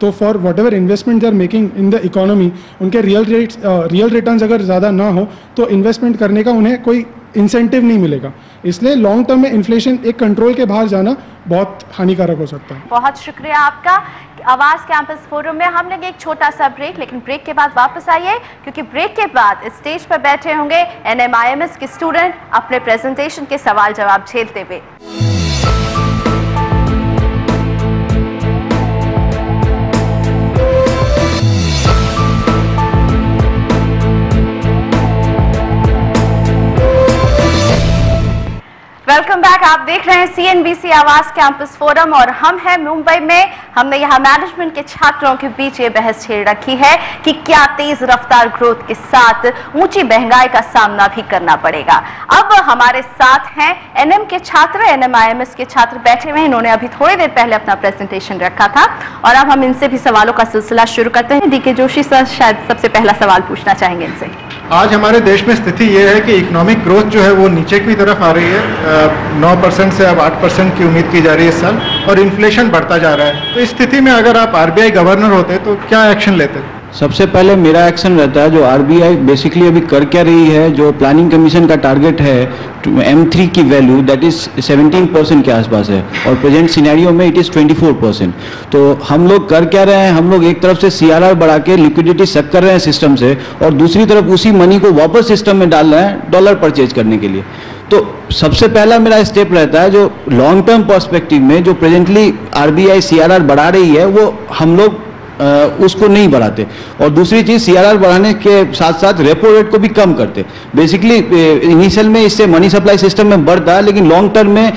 तो for whatever investment they are making in the economy, उनके real returns अगर ज़्यादा ना हो तो इन्वेस्टमेंट करने का उन्हें कोई इंसेंटिव नहीं मिलेगा। इसलिए लॉन्ग टर्म में इन्फ्लेशन एक कंट्रोल के बाहर जाना बहुत हानिकारक हो सकता है। बहुत शुक्रिया आपका। आवाज कैंपस फोरम में हम लेंगे एक छोटा सा ब्रेक, लेकिन ब्रेक के बाद वापस आइए, क्योंकि ब्रेक के बाद इस स्टेज पर बैठे होंगे NMIMS के स्टूडेंट अपने प्रेजेंटेशन के सवाल जवाब झेलते हुए। Welcome back. आप देख रहे हैं CNBC आवाज कैंपस फोरम और हम हैं मुंबई में। हमने यहाँ मैनेजमेंट के छात्रों के बीच ये बहस छेड़ रखी है कि क्या तेज रफ्तार ग्रोथ के साथ ऊंची महंगाई का सामना भी करना पड़ेगा। अब हमारे साथ हैं NM के छात्र, NMIMS के छात्र बैठे हुए हैं। इन्होंने अभी थोड़ी देर पहले अपना प्रेजेंटेशन रखा था और अब हम इनसे भी सवालों का सिलसिला शुरू करते हैं। DK जोशी सर शायद सबसे पहला सवाल पूछना चाहेंगे इनसे। आज हमारे देश में स्थिति ये है कि इकोनॉमिक ग्रोथ जो है वो नीचे की तरफ आ रही है। 9% से अब 8% की उम्मीद की जा रही है इस साल, और इन्फ्लेशन बढ़ता जा रहा है। तो इस स्थिति में अगर आप RBI गवर्नर होते तो क्या एक्शन लेते? सबसे पहले मेरा एक्शन रहता है, जो RBI बेसिकली अभी कर क्या रही है, जो प्लानिंग कमीशन का टारगेट है M3 की वैल्यू दैट इज 17% के आसपास है और प्रेजेंट सिनेरियो में इट इज़ 24%। तो हम लोग कर क्या रहे हैं, हम लोग एक तरफ से CRR बढ़ा के लिक्विडिटी सक कर रहे हैं सिस्टम से, और दूसरी तरफ उसी मनी को वापस सिस्टम में डाल रहे हैं डॉलर परचेज करने के लिए। तो सबसे पहला मेरा स्टेप रहता है, जो लॉन्ग टर्म पर्सपेक्टिव में जो प्रेजेंटली RBI CRR बढ़ा रही है वो हम लोग उसको नहीं बढ़ाते, और दूसरी चीज़ CRR बढ़ाने के साथ साथ रेपो रेट को भी कम करते। बेसिकली इनिशियल में इससे मनी सप्लाई सिस्टम में बढ़ता है, लेकिन लॉन्ग टर्म में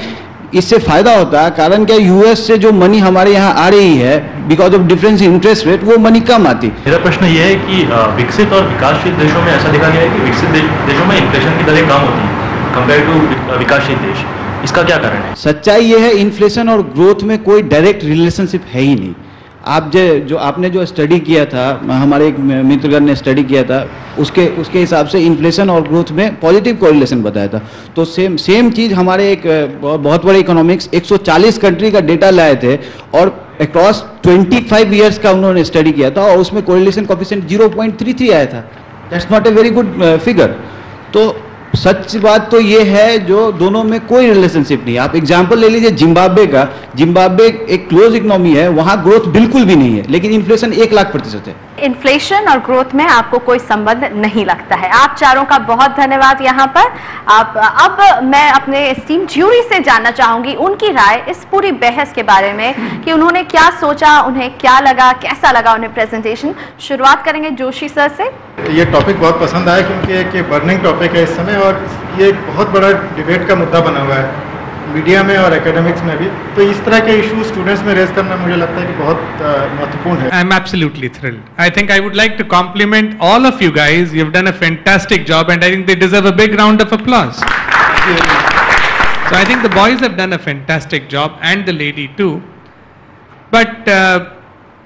इससे फायदा होता है। कारण क्या, US से जो मनी हमारे यहाँ आ रही है because of difference in interest rate, वो मनी कम आती। मेरा प्रश्न ये है कि विकसित और विकासशील देशों में ऐसा देखा गया है कि विकसित देशों में इन्फ्लेशन की दरें कम होती है कंपेयर टू विकासशील देश। इसका क्या कारण है? सच्चाई ये है, इन्फ्लेशन और ग्रोथ में कोई डायरेक्ट रिलेशनशिप है ही नहीं। आप जो आपने जो स्टडी किया था, हमारे एक मित्रगण ने स्टडी किया था, उसके हिसाब से इन्फ्लेशन और ग्रोथ में पॉजिटिव कोरिलेशन बताया था। तो सेम चीज़ हमारे एक बहुत बड़े इकोनॉमिक्स 140 कंट्री का डेटा लाए थे और अक्रॉस 25 ईयर्स का उन्होंने स्टडी किया था, और उसमें कोरिलेशन कोएफिशिएंट 0.33 आया था। That's not a very good figure. तो सच बात तो ये है, जो दोनों में कोई रिलेशनशिप नहीं। आप एग्जांपल ले लीजिए जिम्बाब्वे का। जिम्बाब्वे एक क्लोज इकोनॉमी है, वहां ग्रोथ बिल्कुल भी नहीं है, लेकिन इन्फ्लेशन 1,00,000% है। इन्फ्लेशन और ग्रोथ में आपको कोई संबंध नहीं लगता है। आप चारों का बहुत धन्यवाद। यहाँ पर अब मैं अपने एस्टीम ज्यूरी से जानना चाहूंगी उनकी राय इस पूरी बहस के बारे में, कि उन्होंने क्या सोचा, उन्हें क्या लगा, कैसा लगा उन्हें प्रेजेंटेशन। शुरुआत करेंगे जोशी सर से। ये टॉपिक बहुत पसंद आया क्योंकि एक बर्निंग टॉपिक है इस समय, और ये एक बहुत बड़ा डिबेट का मुद्दा बना हुआ है मीडिया में और एकेडमिक्स में भी। तो इस तरह के इशू स्टूडेंट्स में रेज करना मुझे लगता है कि बहुत महत्वपूर्ण है। I am absolutely thrilled. I think I would like to compliment all of you guys. You have done a fantastic job and I think they deserve a big round of applause. So I think the boys have done a fantastic job and the lady too. But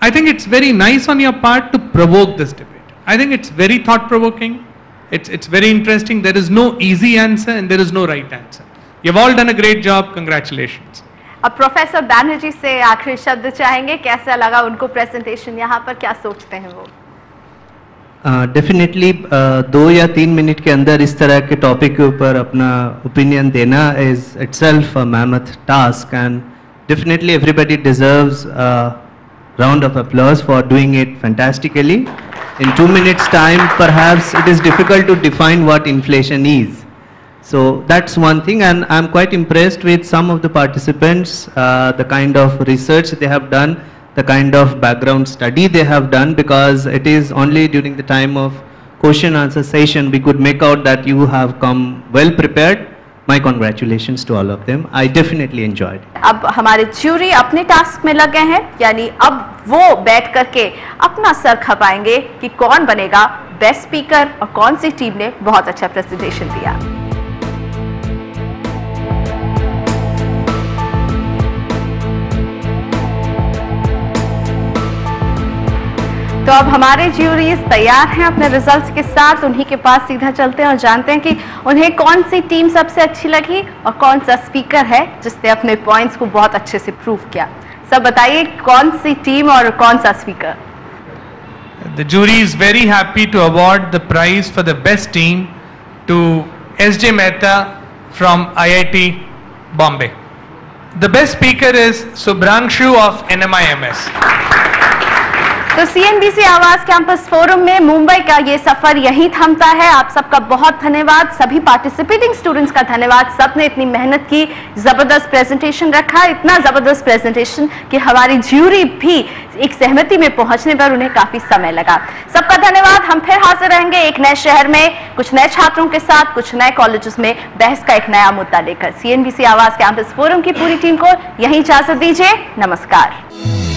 I think it's very nice on your part to provoke this debate. I think it's very thought provoking. It's very interesting. There is no easy answer and there is no right answer. You've all done a great job. Congratulations. अब professor Banerjee से आखिरी शब्द चाहेंगे, कैसा लगा उनको presentation, यहाँ पर क्या सोचते हैं वो? डेफिनेटली 2 या 3 मिनट के अंदर इस तरह के टॉपिक के ऊपर अपना ओपिनियन देना is itself a mammoth task, and definitely everybody deserves round of applause for doing it fantastically. In 2 minutes time perhaps it is difficult to define what inflation is. So that's one thing, and I'm quite impressed with some of the participants, the kind of research they have done, the kind of background study they have done, because it is only during the time of question answer session we could make out that you have come well prepared. My congratulations to all of them. I definitely enjoyed. अब हमारे jury अपने task में लगे हैं, यानी अब वो बैठ करके अपना सर खपाएंगे कि कौन बनेगा बेस्ट स्पीकर और कौन सी टीम ने बहुत अच्छा प्रेजेंटेशन दिया। तो अब हमारे ज्यूरीज तैयार हैं अपने रिजल्ट्स के साथ। उन्हीं के पास सीधा चलते हैं और जानते हैं कि उन्हें कौन सी टीम सबसे अच्छी लगी और कौन सा स्पीकर है जिसने अपने पॉइंट्स को बहुत अच्छे से प्रूव किया। सब बताइए कौन सी टीम और कौन सा speaker? The jury is very happy to award the prize for the best team to S.J. Mehta from IIT Bombay. The best speaker is Subhrangshu of NMIMS. तो CNBC आवाज कैंपस फोरम में मुंबई का ये सफर यहीं थमता है। आप सबका बहुत धन्यवाद, सभी पार्टिसिपेटिंग स्टूडेंट्स का धन्यवाद। सबने इतनी मेहनत की, जबरदस्त प्रेजेंटेशन रखा, इतना जबरदस्त प्रेजेंटेशन कि हमारी ज्यूरी भी एक सहमति में पहुंचने पर उन्हें काफी समय लगा। सबका धन्यवाद। हम फिर हाजिर रहेंगे एक नए शहर में, कुछ नए छात्रों के साथ, कुछ नए कॉलेजेस में बहस का एक नया मुद्दा लेकर। CNBC आवाज कैंपस फोरम की पूरी टीम को यहीं इजाजत दीजिए। नमस्कार।